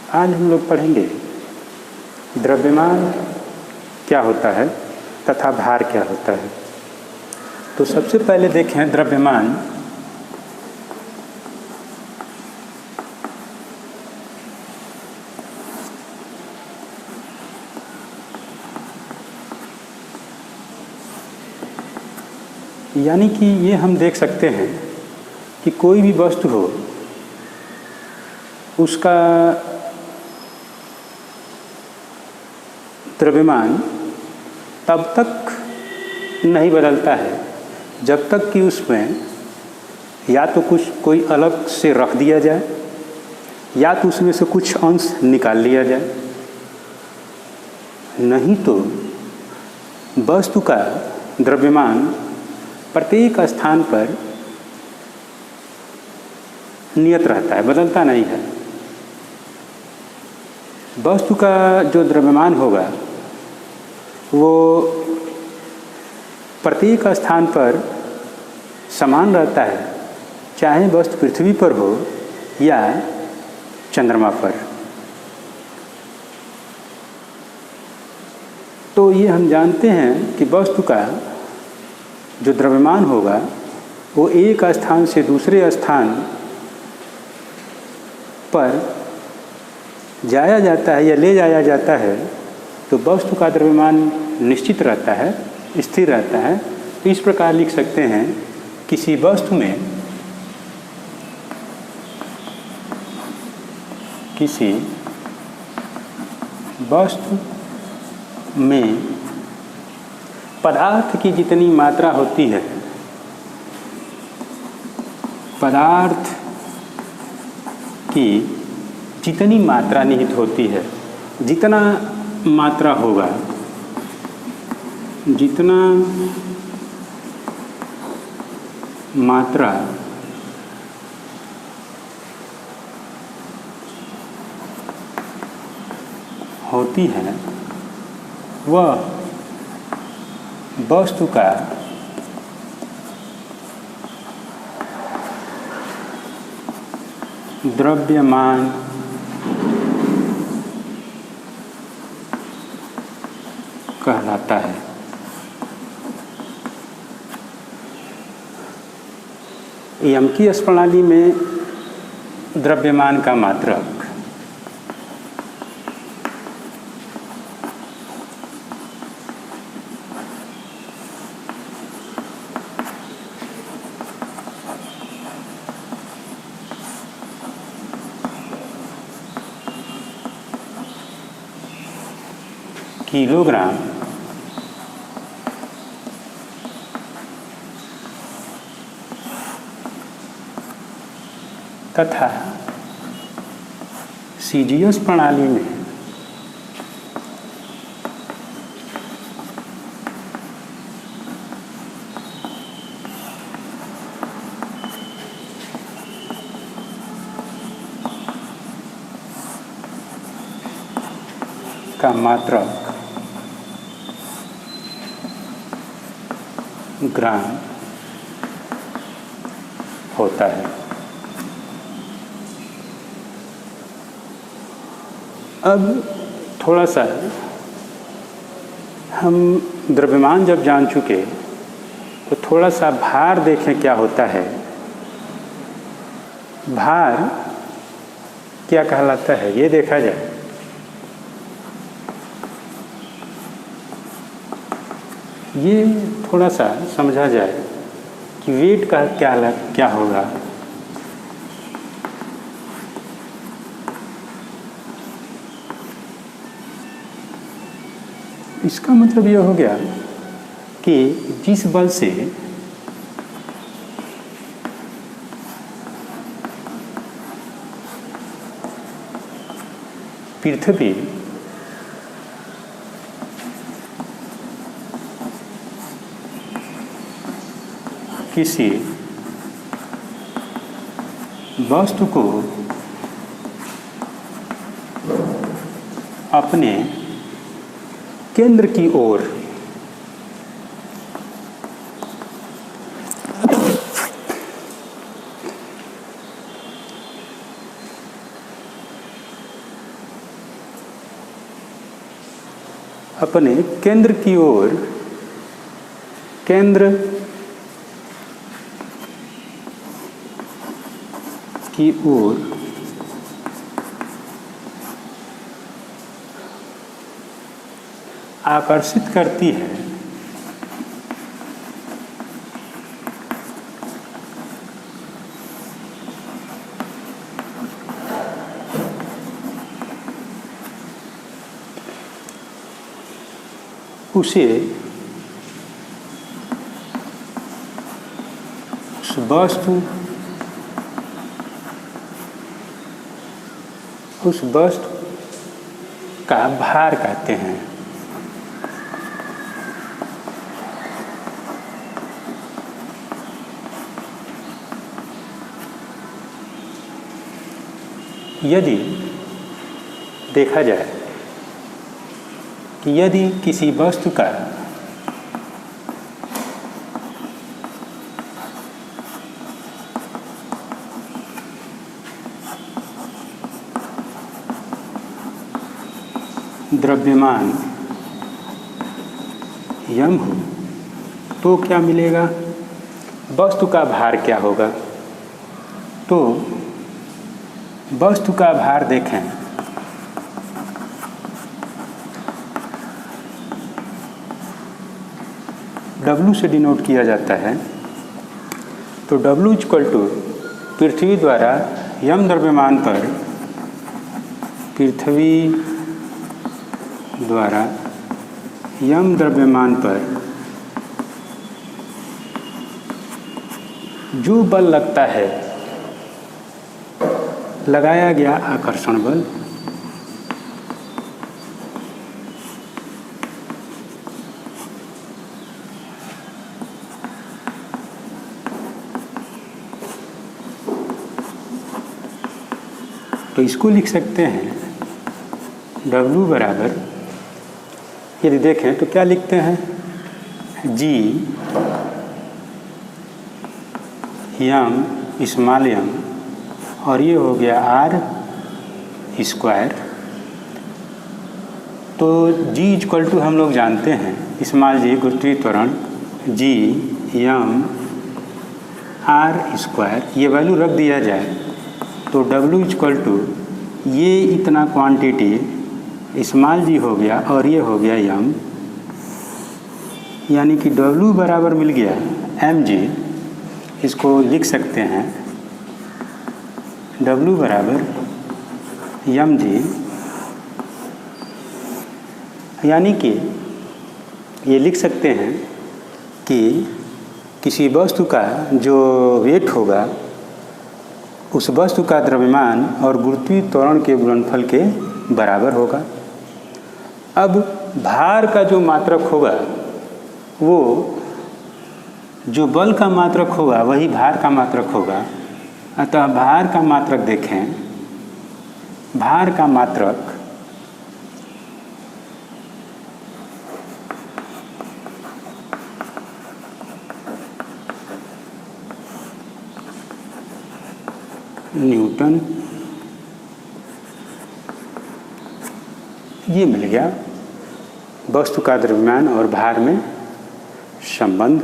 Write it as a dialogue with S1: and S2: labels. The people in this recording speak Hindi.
S1: आज हम लोग पढ़ेंगे द्रव्यमान क्या होता है तथा भार क्या होता है। तो सबसे पहले देखें द्रव्यमान। यानी कि ये हम देख सकते हैं कि कोई भी वस्तु हो उसका द्रव्यमान तब तक नहीं बदलता है जब तक कि उसमें या तो कुछ कोई अलग से रख दिया जाए या तो उसमें से कुछ अंश निकाल लिया जाए। नहीं तो वस्तु का द्रव्यमान प्रत्येक स्थान पर नियत रहता है, बदलता नहीं है। वस्तु का जो द्रव्यमान होगा वो प्रत्येक स्थान पर समान रहता है, चाहे वस्तु पृथ्वी पर हो या चंद्रमा पर। तो ये हम जानते हैं कि वस्तु का जो द्रव्यमान होगा वो एक स्थान से दूसरे स्थान पर जाया जाता है या ले जाया जाता है तो वस्तु का द्रव्यमान निश्चित रहता है, स्थिर रहता है। तो इस प्रकार लिख सकते हैं किसी वस्तु में पदार्थ की जितनी मात्रा होती है, पदार्थ की जितनी मात्रा निहित होती है, जितना मात्रा होगा, जितना मात्रा होती है वह वस्तु का द्रव्यमान कहलाता है। यमकीय प्रणाली में द्रव्यमान का मात्रक किलोग्राम तथा सीजीएस प्रणाली में का मात्रक ग्राम होता है। अब थोड़ा सा हम द्रव्यमान जब जान चुके तो थोड़ा सा भार देखें क्या होता है। भार क्या कहलाता है ये देखा जाए। ये थोड़ा सा समझा जाए कि वेट का क्या होगा। इसका मतलब यह हो गया कि जिस बल से पृथ्वी किसी वस्तु को अपने केंद्र की ओर अपने केंद्र की ओर आकर्षित करती है, उसे उस वस्तु का भार कहते हैं। यदि देखा जाए कि यदि किसी वस्तु का द्रव्यमान यम हो तो क्या मिलेगा, वस्तु का भार क्या होगा। तो वस्तु का भार देखें, W से डिनोट किया जाता है। तो W = पृथ्वी द्वारा यम द्रव्यमान पर जो बल लगता है, लगाया गया आकर्षण बल। तो इसको लिख सकते हैं W बराबर, यदि देखें तो क्या लिखते हैं, G यम स्मॉल यम और ये हो गया R स्क्वायर। तो G = हम लोग जानते हैं स्मॉल g गुरुत्वीय त्वरण, G यम R स्क्वायर, ये वैल्यू रख दिया जाए तो W = ये इतना क्वांटिटी स्मॉल g हो गया और ये हो गया यम, यानी कि W बराबर मिल गया mg। इसको लिख सकते हैं W बराबर mg, यानी कि ये लिख सकते हैं कि किसी वस्तु का जो वेट होगा उस वस्तु का द्रव्यमान और गुरुत्वीय त्वरण के गुणनफल के बराबर होगा। अब भार का जो मात्रक होगा, वो जो बल का मात्रक होगा वही भार का मात्रक होगा। अतः भार का मात्रक देखें, भार का मात्रक न्यूटन, ये मिल गया वस्तु का द्रव्यमान और भार में संबंध।